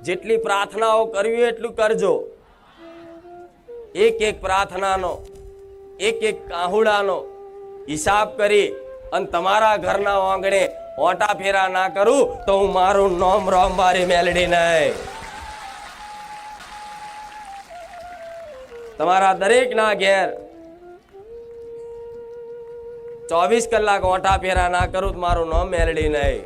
જેટલી પ્રાર્થનાઓ કરવી એટલું કરજો. એક એક પ્રાર્થનાનો, એક એક કાહુડાનો હિસાબ કરી અને તમારા ઘરના આંગણે ઓટા ફેરા ના કરું તો હું મારું નામ રોમવારી મેલડી નહીં. તમારા દરેક ના ઘેર 24 કલાક ઓટા ફેરા ના કરું તો મારું નામ મેલડી નહીં.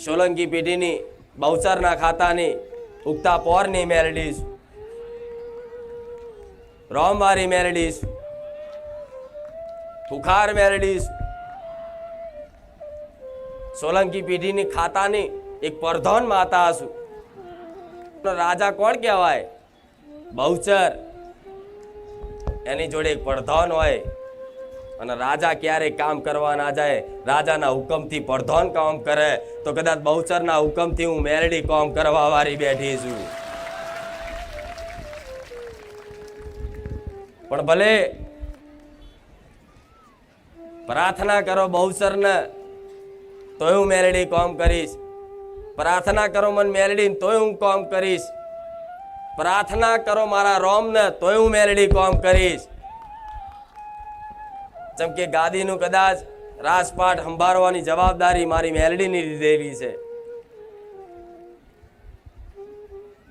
સોલંકી પેઢીની બહુચરના ખાતાની ઉગતા પોરની મેલડીશ, રોમવારી મેલડીશ, ખુખાર મેલડીશ. સોલંકી પેઢીની ખાતાની એક પ્રધાન માતા છું. રાજા કોણ કહેવાય? બહુચર. એની જોડે એક પ્રધાન હોય અને રાજા ક્યારે કામ કરવા ના જાય, રાજાના હુકમથી પ્રધાન કામ કરે તો કદાચ બહુચરના હુકમથી હું મેલડી કામ કરવા વાળી બેઠી છું. પણ ભલે પ્રાર્થના કરો બહુચરને તોય હું મેલડી કામ કરીશ. પ્રાર્થના કરો મન મેલડી તોય હું કામ કરીશ. પ્રાર્થના કરો મારા રોમને તોય હું મેલડી કામ કરીશ. જેમ કે ગાદીનું કદાચ રાજપાટ સંભાળવાની જવાબદારી મારી મેલડીની લીધેલી છે.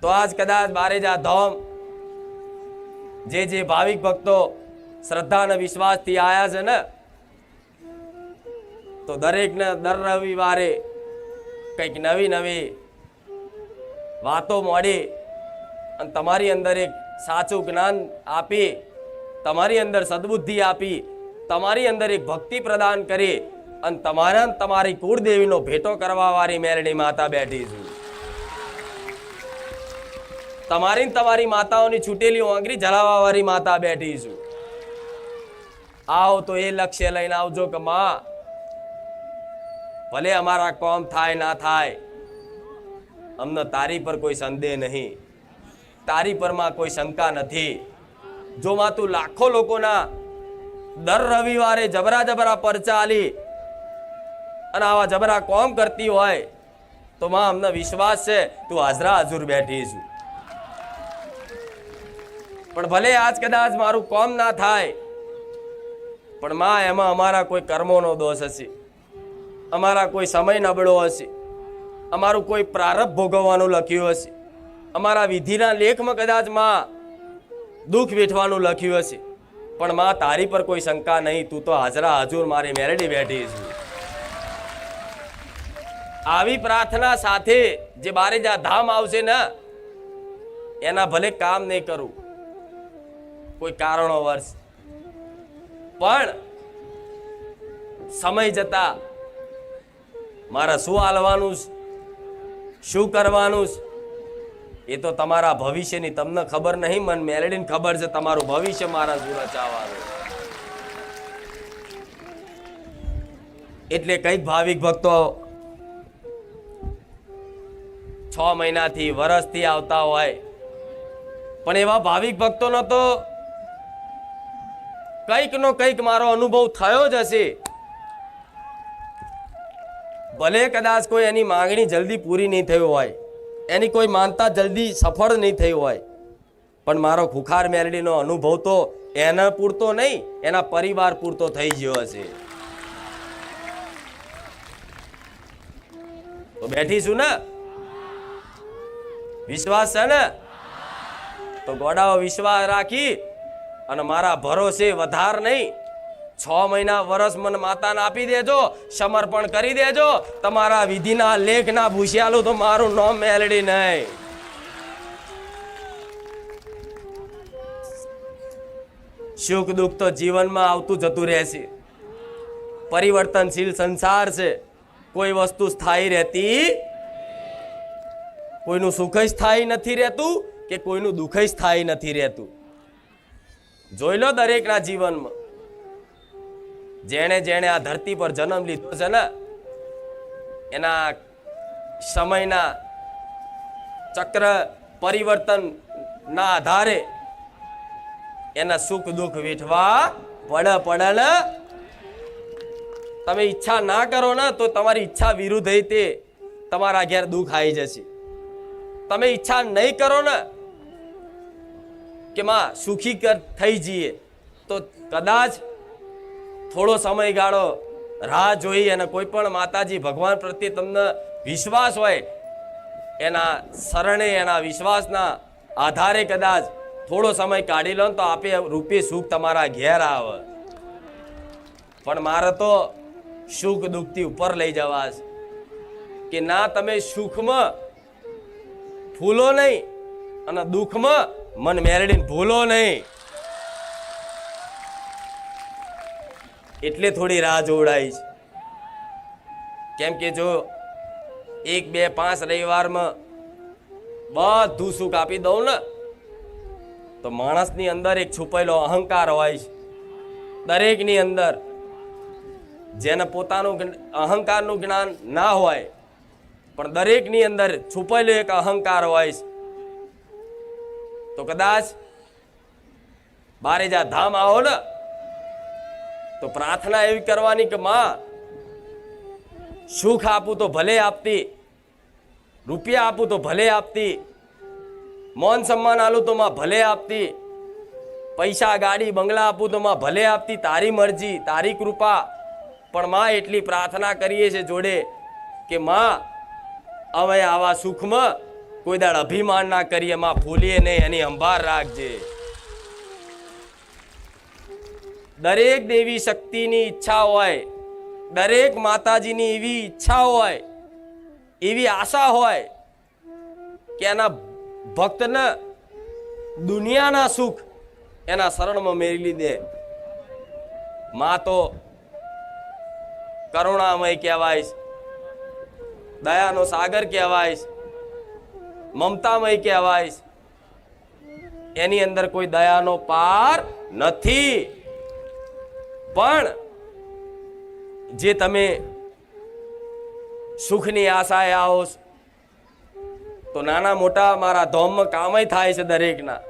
તો આજ કદાચ બારેજા ધામ જે ભાવિક ભક્તો શ્રદ્ધા અને વિશ્વાસથી આયા છે ને, તો દરેકને દર રવિવારે કંઈક નવી નવી વાતો મળી અને તમારી અંદર એક સાચું જ્ઞાન આપી, તમારી અંદર સદબુદ્ધિ આપી, તમારી અંદર એક ભક્તિ પ્રદાન કરી અને તમારી કુળદેવીનો ભેટો કરવા વાળી મેલડી માતા બેઠી છું. તમારી માતાઓની છૂટેલી આંગળી જલાવવા વાળી માતા બેઠી છું. આવો તો એ લક્ષ્ય લઈને આવજો કે માં, ભલે અમારા કોમ થાય ના થાય, અમને તારી પર કોઈ સંદેહ નહીં, તારી પરમાં કોઈ શંકા નથી. જો માં તું લાખો લોકોના દર રવિવારે જબરા પરચા આલી અને આવા જબરા કોમ કરતી હોય તો માં અમને વિશ્વાસ છે તું હાજરા હજુર બેઠી છું. પણ ભલે આજ કદાચ મારું કોમ ના થાય, પણ માં એમાં અમારા કોઈ કર્મોનો દોષ હશે, અમારા કોઈ સમય નબળો હશે, અમારું કોઈ પ્રારબ્ધ ભોગવવાનું લખ્યું હશે, અમારા વિધિના લેખમાં કદાચ માં દુઃખ વેઠવાનું લખ્યું હશે. પણ માં તારી પર કોઈ શંકા નહીં, તું તો હાજરા હજુર મારી મેલડી બેઠી છે. આવી પ્રાર્થના સાથે જે બારેજા ધામ આવશે ને, એના ભલે કામ નહીં કરું કોઈ કારણો વર્ષ, પણ સમય જતા મારા શું હાલવાનું, શું કરવાનું એ તો તમારા ભવિષ્યની તમને ખબર નહીં, મને મેલડીને ખબર છે તમારું ભવિષ્ય મારા શું રચાવાનું. એટલે કઈક ભાવિક ભક્તો 6 મહિનાથી વર્ષથી આવતા હોય, પણ એવા ભાવિક ભક્તોનો તો કંઈક નો કંઈક મારો અનુભવ થયો જ હશે. ભલે કદાચ કોઈ એની માંગણી જલ્દી પૂરી નહીં થઈ હોય, એની કોઈ માનતા જલ્દી સફળ નહીં થઈ હોય, પણ મારો ખુખાર મેલડીનો અનુભવ તો એના પૂરતો નહીં, એના પરિવાર પૂરતો થઈ ગયો હશે. તો બેઠીશું ને, વિશ્વાસ છે ને, તો ગોડાઓ વિશ્વાસ રાખી અને મારા ભરોસે વધાર નહીં 6 મહિના વર્ષ મને માતાને આપી દેજો, સમર્પણ કરી દેજો. તમારા વિધિના લેખના ભૂસ્યાલું તો મારું નામ મેલડી નહીં. સુખ દુઃખ તો જીવનમાં આવતું જતું રહેશે. પરિવર્તનશીલ સંસાર છે, કોઈ વસ્તુ સ્થાયી રહેતી, કોઈનું સુખ સ્થાયી નથી રહેતું કે કોઈનું દુઃખ સ્થાયી નથી રહેતું. જોઈ લો દરેકના જીવનમાં જેણે જેણે આ ધરતી પર જન્મ લીધો છે ને, એના સમયના ચક્ર પરિવર્તન ના આધારે એના સુખ દુઃખ વેઠવા પડે ને. તમે ઈચ્છા ના કરો ને તો તમારી ઈચ્છા વિરુદ્ધ તે તમારા ઘેર દુઃખ આવી જશે. તમે ઈચ્છા નહીં કરો ને કે માં સુખી થઈ જઈએ તો કદાચ થોડો સમયગાળો રાહ જોઈ અને કોઈ પણ માતાજી ભગવાન પ્રત્યે તમને વિશ્વાસ હોય એના શરણે એના વિશ્વાસના આધારે કદાચ થોડો સમય કાઢી લો તો આપે રૂપે સુખ તમારા ઘેર આવે. પણ મારે તો સુખ દુઃખથી ઉપર લઈ જવા છે કે ના તમે સુખમાં ફૂલો નહીં અને દુઃખમાં મન મેરડીને ભૂલો નહીં. એટલે થોડી રાહ જોડાઈ છે. કેમ કે જો 1, 2, 5 રવિવારમાં બધું સુખ આપી દઉં ને તો માણસની અંદર એક છુપાયેલો અહંકાર હોય છે. દરેકની અંદર જેને પોતાનું અહંકારનું જ્ઞાન ના હોય પણ દરેકની અંદર છુપાયેલો એક અહંકાર હોય છે. તો કદાચ બારેજા ધામ આવો ને તો પ્રાર્થના એવી કરવાની કે માં સુખ આપું તો ભલે આપતી, રૂપિયા આપું તો ભલે આપતી, માન સન્માન આલું તો માં ભલે આપતી, પૈસા ગાડી બંગલા આપું તો માં ભલે આપતી, તારી મરજી તારી કૃપા. પણ માં એટલી પ્રાર્થના કરીએ છે જોડે કે માં હવે આવા સુખમાં કોઈ દાડ અભિમાન ના કરીએ, માં ભૂલીએ નહીં, એની સંભાળ રાખજે. દરેક દેવી શક્તિની ઈચ્છા હોય, દરેક માતાજીની એવી ઈચ્છા હોય, એવી આશા હોય કે એના ભક્તને દુનિયાના સુખ એના શરણમાં મેળવી દે. માં તો કરુણામય કહેવાય, દયાનો સાગર કહેવાય, મમતામય કહેવાય. એની અંદર કોઈ દયાનો પાર નથી. પણ જે તમે સુખની આશાએ આવો તો નાના મોટા મારા ધોમમાં કામય થાય છે દરેકના.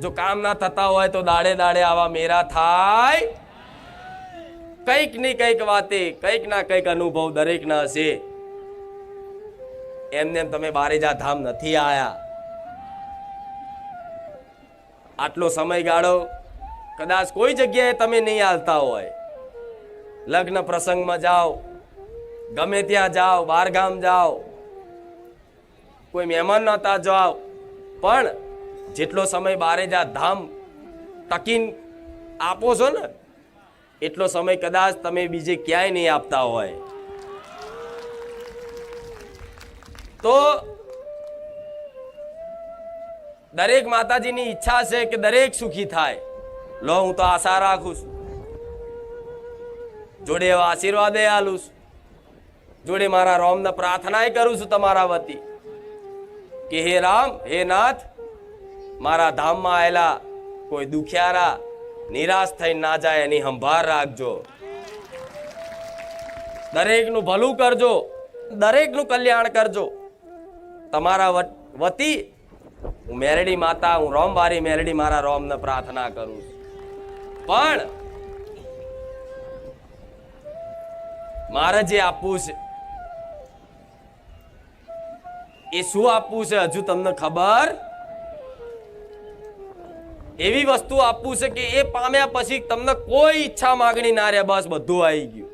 જો કામ ના થતા હોય તો દાડે દાડે આવા મેરા થાય. કંઈક ની કંઈક વાતે કંઈક ના કંઈક અનુભવ દરેકના હશે. એમને તમે બારેજા ધામ નથી આયા. આટલો સમયગાળો કદાચ કોઈ જગ્યાએ તમે નહીં હાલતા હોય, લગ્ન પ્રસંગમાં જાઓ, ગમે ત્યાં જાઓ, બાર ગામ જાઓ, કોઈ મહેમાન નતા જાઓ, પણ જેટલો સમય બારેજા ધામ ટકીન આપો છો ને એટલો સમય કદાચ તમે બીજે ક્યાંય નહીં આપતા હોય. તો દરેક માતાજીની ઈચ્છા છે કે દરેક સુખી થાય. લો હું તો આશા રાખું છું, જોડે એવા આશીર્વાદ આલું છું, જોડે મારા રામને પ્રાર્થના કરું છું તમારા વતી કે હે રામ, હે નાથ, મારા ધામમાં આવેલા કોઈ દુખિયારા નિરાશ થઈ ના જાય એની સંભાળ રાખજો. દરેકનું ભલું કરજો, દરેકનું કલ્યાણ કરજો. તમારા વતી હું મેરડી માતા, હું રોમવારી મેરડી મારા રોમને પ્રાર્થના કરું છું. પણ મારે જે આપવું છે એ શું આપવું છે હજુ તમને ખબર? એવી વસ્તુ આપવું છે કે એ પામ્યા પછી તમને કોઈ ઈચ્છા માગણી ના રહે, બસ બધું આવી ગયું.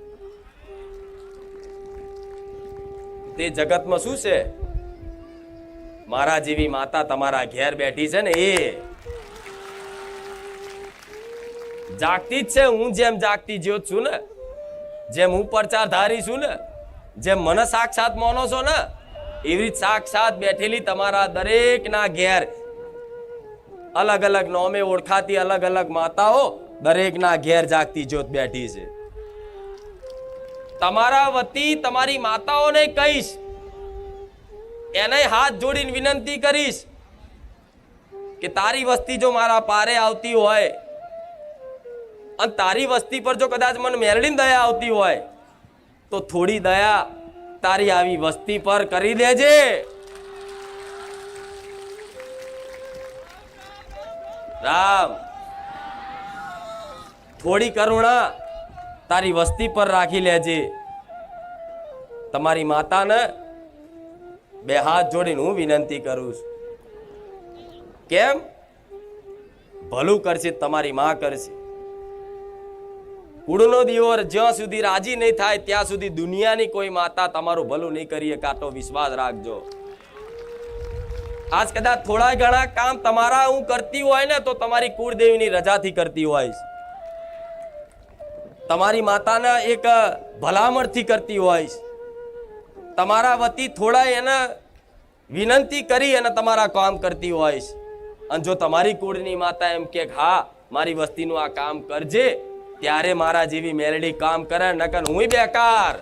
તે જગતમાં શું છે? મારા જેવી માતા તમારા ઘેર બેઠી છે ને, એ જાગતી જ છે. હું જેમ જાગતી જ્યોત છું ને, જેમ હું પ્રચારધારી છું ને, જેમ મને સાક્ષાત માનો છો ને, એવી સાક્ષાત બેઠેલી તમારા દરેકના ઘેર અલગ અલગ નામે ઓળખાતી અલગ અલગ માતાઓ દરેકના ઘેર જાગતી જ્યોત બેઠી છે. તમારા વતી તમારી માતાઓને કહીશ, એને હાથ જોડીને વિનંતી કરીશ કે તારી વસ્તી જો મારા પારે આવતી હોય અને તારી વસ્તી પર જો કદાચ મને મેરડીને દયા આવતી હોય તો થોડી દયા તારી આવી વસ્તી પર કરી દેજે. રામ, થોડી કરુણા તારી વસ્તી પર રાખી લેજે. તમારી માતાને બે હાથ જોડીને હું વિનંતી કરું છું. કેમ? ભલું કરશે તમારી માં કરશે. કુળનો દીવો જ્યાં સુધી રાજી નહીં થાય ત્યાં સુધી દુનિયાની કોઈ માતા તમારું ભલું નહીં કરીએ. કાતો વિશ્વાસ રાખજો. આજ કદાચ થોડા ઘણા કામ તમારા હું કરતી હોય ને તો તમારી કુળદેવીની રજાથી કરતી હોય, તમારી માતાના એક ભલામણથી કરતી હોય, તમારા વતી થોડા એને વિનંતી કરી અને તમારા કામ કરતી હોય. અને જો તમારી કુળની માતા એમ કે હા મારી વસ્તીનું આ કામ કરજે, ત્યારે મારા જેવી મેલડી કામ કરે, નકર હું બેકાર.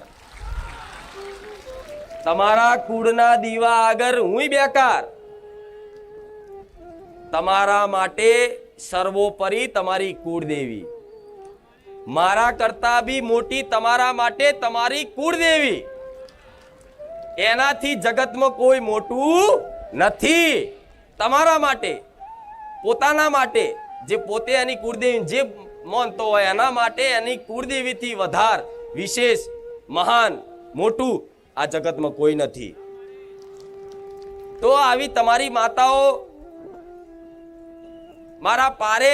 તમારા કુળના દીવા આગળ હું બેકાર. તમારા માટે સર્વોપરી તમારી કુળદેવી, મારા કરતા બી મોટી તમારા માટે તમારી કુળદેવી. એનાથી જગતમાં કોઈ મોટું નથી. તમારા માટે, પોતાના માટે, જે પોતે એની કુળદેવી જે માનતો હોય એના માટે એની કુળદેવીથી વધાર વિશેષ મહાન મોટું આ જગતમાં કોઈ નથી. તો આવી તમારી માતાઓ મારા પારે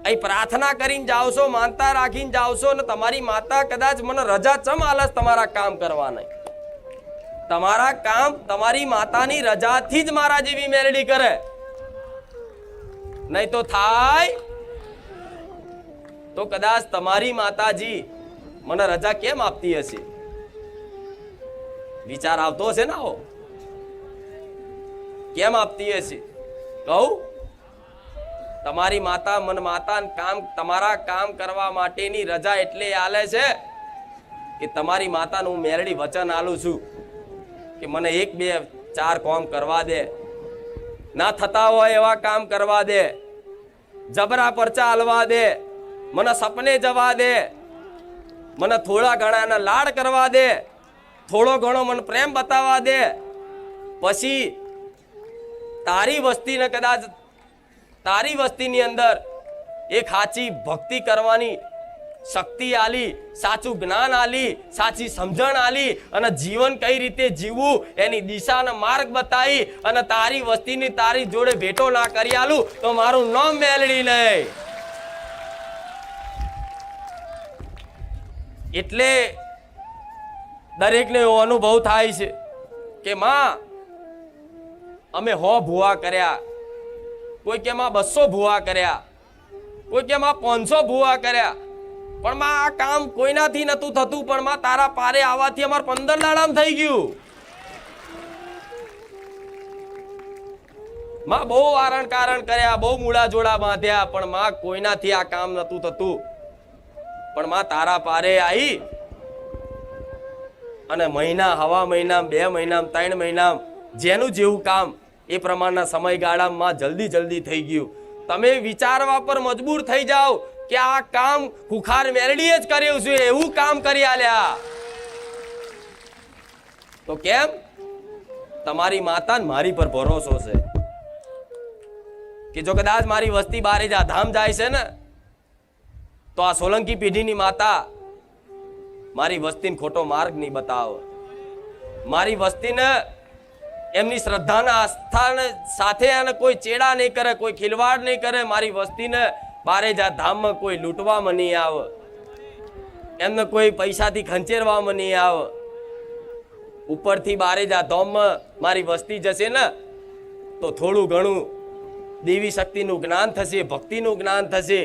અહીં પ્રાર્થના કરીને જાઓ છો, માનતા રાખીને જાઓ છો, અને તમારી માતા કદાચ મને રજા ચમ આલસ તમારા કામ કરવાના. તમારા કામ તમારી માતાની રજાથી જ મારા જેવી મેલડી કરે, નહીં તો થાય. તો કદાચ તમારી માતાજી મને રજા કેમ આપતી હશે? વિચાર આવતો હશે ને? આવો કેમ આપતી હશે? કહું, તમારી માતા મને માતા કામ તમારા કામ કરવા માટેની રજા એટલે આલે છે કે તમારી માતાનું હું મેરડી વચન આલું છું કે મને 1 2 4 કામ કરવા દે, ના થતા હોય એવા કામ કરવા દે, જબરા પરચા હલવા દે, મને સપને જવા દે, મને થોડા ઘણા લાડ કરવા દે, થોડો ઘણો મને પ્રેમ બતાવવા દે. પછી તારી વસ્તીને કદાચ તારી વસ્તીની અંદર એક સાચી ભક્તિ કરવાની શક્તિ આલી, સાચું જ્ઞાન આલી, સાચી સમજણ આલી, અને જીવન કઈ રીતે જીવવું એની દિશાનો માર્ગ બતાવી અને તારી વસ્તીની તારી જોડે ભેટો ના કરી આલું તો મારું નામ મેલડી નહીં. એટલે દરેકને એવો અનુભવ થાય છે કે માં અમે 100 ભૂવા કર્યા, કોઈ કે માં 200 ભૂવા કર્યા, કોઈ કે માં 500 ભૂવા કર્યા, પણ માં આ કામ કોઈનાથી નતું થતું, પણ માં તારા પારે આવવાથી અમાર 15 દાડામાં થઈ ગયું. માં બહુ આરણ કારણ કર્યા, બહુ મૂળા જોડા બાંધ્યા, પણ માં કોઈનાથી આ કામ નતું થતું, પણ માં તારા પારે આવી અને મહિના, હવા મહિના, 2 મહિના, 3 મહિના જેનું જેવું કામ એ પ્રમાણના સમયગાળામાં જલ્દી જલ્દી થઈ ગયું. તમે વિચારવા પર મજબૂર થઈ જાઓ કે આ કામ ખુખાર મેરડીએ જ કર્યું છે, એવું કામ કરી આલ્યા. તો કેમ? તમારી માતા મારી પર ભરોસો છે કે જો કદાચ મારી વસ્તી બારે ધામ જાય છે ને તો આ સોલંકી પેઢીની માતા મારી વસ્તીને ખોટો માર્ગ નહીં બતાવે. મારી વસ્તીને એમની શ્રદ્ધાના આસ્થાને સાથે અને કોઈ ચેડા નહીં કરે, કોઈ ખિલવાડ નહીં કરે. મારી વસ્તીને બારે જા ધામમાં કોઈ લૂંટવામાં નહીં આવે, એમને કોઈ પૈસાથી ખંચેરવામાં નહીં આવે. ઉપરથી બારે જા ધામમાં મારી વસ્તી જશે ને તો થોડું ઘણું દેવી શક્તિનું જ્ઞાન થશે, ભક્તિનું જ્ઞાન થશે.